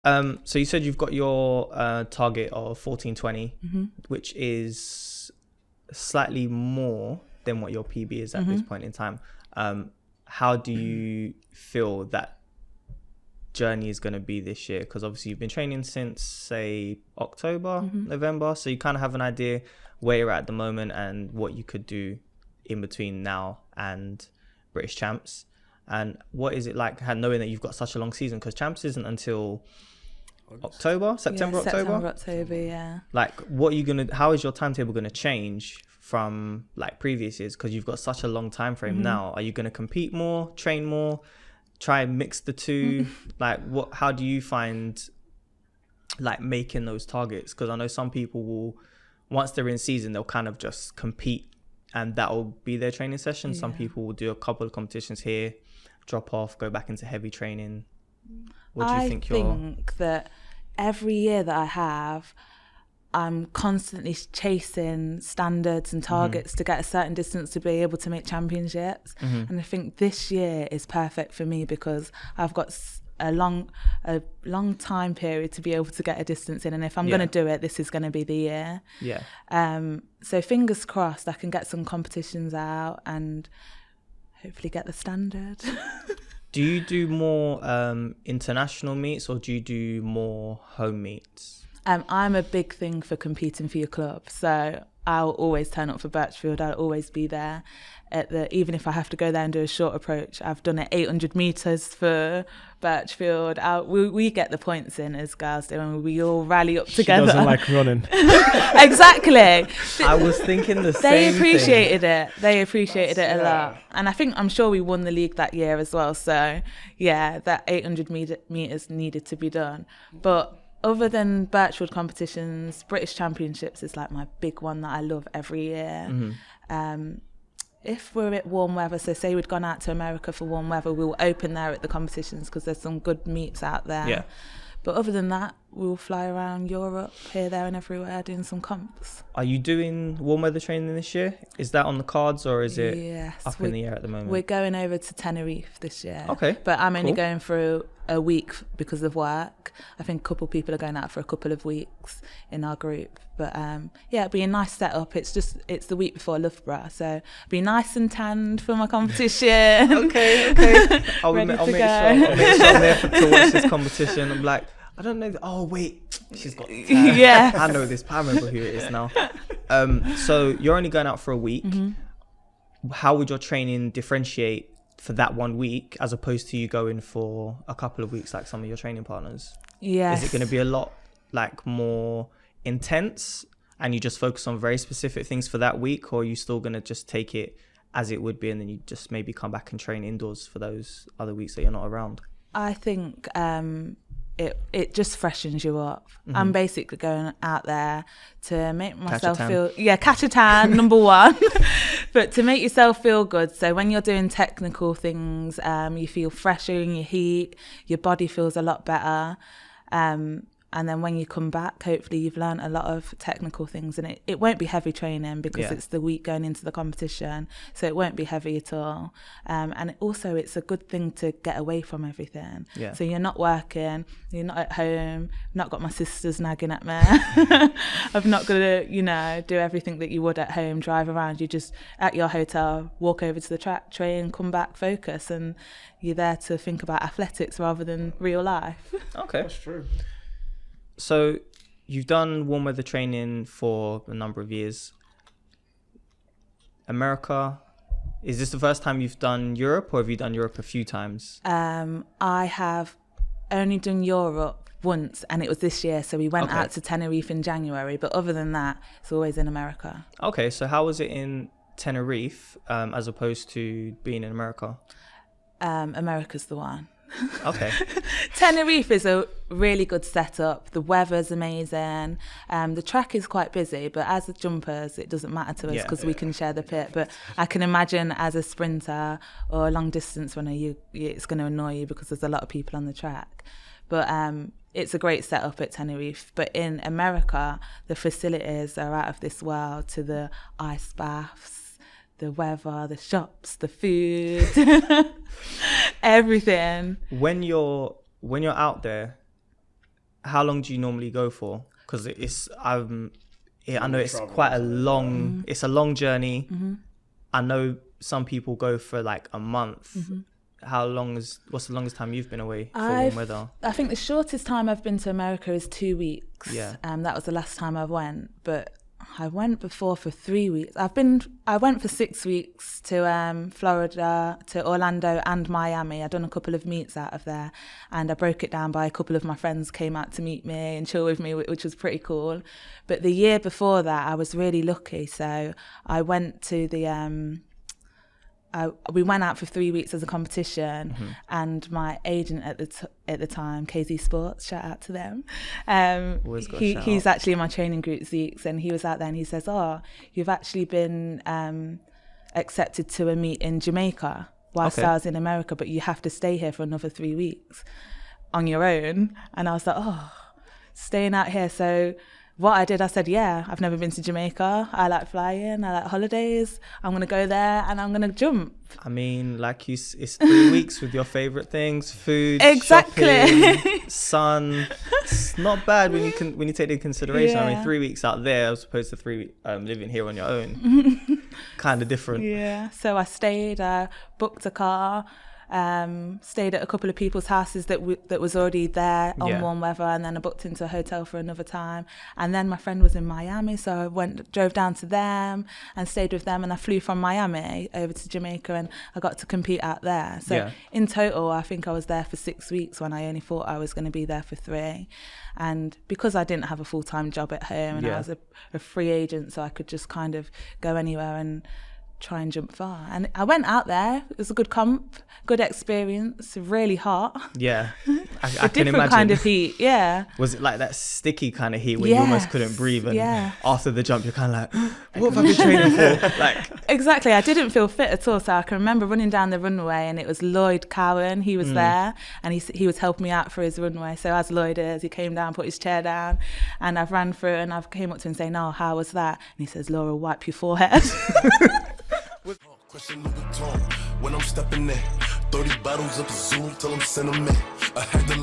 So you said you've got your target of 1420, which is slightly more than what your PB is at this point in time. How do you feel that journey is going to be this year? Because obviously you've been training since, say, October, November, so you kind of have an idea where you're at the moment and what you could do in between now and British Champs. And what is it like knowing that you've got such a long season? Because Champs isn't until September, October, yeah. Like, how is your timetable gonna change from like previous years? Because you've got such a long time frame now. Are you gonna compete more, train more, try and mix the two? Like, how do you find like making those targets? Because I know some people will, once they're in season, they'll kind of just compete and that'll be their training session. Some people will do a couple of competitions here, drop off, go back into heavy training. What do you think? I think that every year that I have, I'm constantly chasing standards and targets to get a certain distance to be able to make championships. And I think this year is perfect for me because I've got a long time period to be able to get a distance in. And if I'm going to do it, this is going to be the year. So fingers crossed I can get some competitions out and hopefully get the standard. Do you do more international meets or do you do more home meets? I'm a big thing for competing for your club. So I'll always turn up for Birchfield. I'll always be there even if I have to go there and do a short approach. I've done it 800 meters for Birchfield. We get the points in as girls do, and we all rally up together. She doesn't like running. Exactly. I was thinking the same thing. They appreciated it a lot. And I'm sure we won the league that year as well. So yeah, that 800 meters needed to be done. But other than Birchfield competitions, British Championships is like my big one that I love every year. If we're at warm weather, so say we'd gone out to America for warm weather, we'll open there at the competitions because there's some good meets out there. Yeah. But other than that, we'll fly around Europe, here, there and everywhere doing some comps. Are you doing warm weather training this year? Is that on the cards or is it up in the air at the moment? We're going over to Tenerife this year. Okay. But I'm only going for a week because of work. I think a couple of people are going out for a couple of weeks in our group. But it'll be a nice setup. It's the week before Loughborough, so be nice and tanned for my competition. Okay. I'll make sure I'm there to watch this competition. I'm like, I don't know. Oh wait, she's got. Yeah. I know this. I remember who it is now. So you're only going out for a week. How would your training differentiate for that 1 week as opposed to you going for a couple of weeks like some of your training partners? Yes. Is it going to be a lot like more intense and you just focus on very specific things for that week, or are you still going to just take it as it would be and then you just maybe come back and train indoors for those other weeks that you're not around? I think it just freshens you up. I'm basically going out there to make myself catch a tan, number one, but to make yourself feel good. So when you're doing technical things, you feel fresher in your heat, your body feels a lot better. And then when you come back, hopefully you've learned a lot of technical things, and it won't be heavy training because it's the week going into the competition, so it won't be heavy at all. And also it's a good thing to get away from everything. Yeah. So you're not working, you're not at home, not got my sisters nagging at me. I've not got to, do everything that you would at home, drive around. You just at your hotel, walk over to the track, train, come back, focus, and you're there to think about athletics rather than real life. Okay. That's true. So you've done warm weather training for a number of years. America, is this the first time you've done Europe, or have you done Europe a few times? I have only done Europe once, and it was this year. So we went out to Tenerife in January, but other than that, it's always in America. Okay, so how was it in Tenerife as opposed to being in America? America's the one. Okay. Tenerife is a really good setup. The weather's amazing. The track is quite busy, but as the jumpers, it doesn't matter to us because we can share the pit. But I can imagine as a sprinter or a long distance runner, it's going to annoy you because there's a lot of people on the track. But it's a great setup at Tenerife. But in America, the facilities are out of this world, to the ice baths, the weather, the shops, the food, everything. When you're out there, how long do you normally go for? Because I know it's quite a long, it's a long journey. I know some people go for like a month. What's the longest time you've been away for warm weather? I think the shortest time I've been to America is 2 weeks. Yeah. That was the last time I went, but I went before for 3 weeks. I went for 6 weeks to Florida, to Orlando and Miami. I'd done a couple of meets out of there, and I broke it down by a couple of my friends came out to meet me and chill with me, which was pretty cool. But the year before that, I was really lucky. So I went to the we went out for 3 weeks as a competition, and my agent at the time, KZ Sports, shout out to them. He's actually in my training group, Zeeks, and he was out there and he says, "Oh, you've actually been accepted to a meet in Jamaica whilst I was in America, but you have to stay here for another 3 weeks on your own." And I was like, "Oh, staying out here." So what I did, I said, yeah, I've never been to Jamaica. I like flying. I like holidays. I'm going to go there and I'm going to jump. I mean, like it's 3 weeks with your favourite things, food, exactly. shopping, sun. It's not bad when you take into consideration. Yeah. I mean, 3 weeks out there as opposed to 3 weeks living here on your own. Kind of different. Yeah. So I stayed, booked a car, stayed at a couple of people's houses that was already there on warm weather, and then I booked into a hotel for another time. And then my friend was in Miami, so I drove down to them and stayed with them, and I flew from Miami over to Jamaica, and I got to compete out there. So in total, I think I was there for 6 weeks when I only thought I was going to be there for 3. And because I didn't have a full-time job at home, and I was a free agent, so I could just kind of go anywhere and try and jump far. And I went out there. It was a good comp, good experience, really hot. Yeah. I can different imagine. Kind of heat, yeah. Was it like that sticky kind of heat where you almost couldn't breathe, and after the jump you're kind of like, what have I been training for? Like, exactly. I didn't feel fit at all. So I can remember running down the runway, and it was Lloyd Cowan. He was there, and he was helping me out for his runway. So as Lloyd is, he came down, put his chair down, and I've ran through, and I've came up to him saying, "Oh, how was that?" And he says, "Laura, wipe your forehead." When I'm stepping in, 30 bottles of the zoo till I'm sentimental. I had to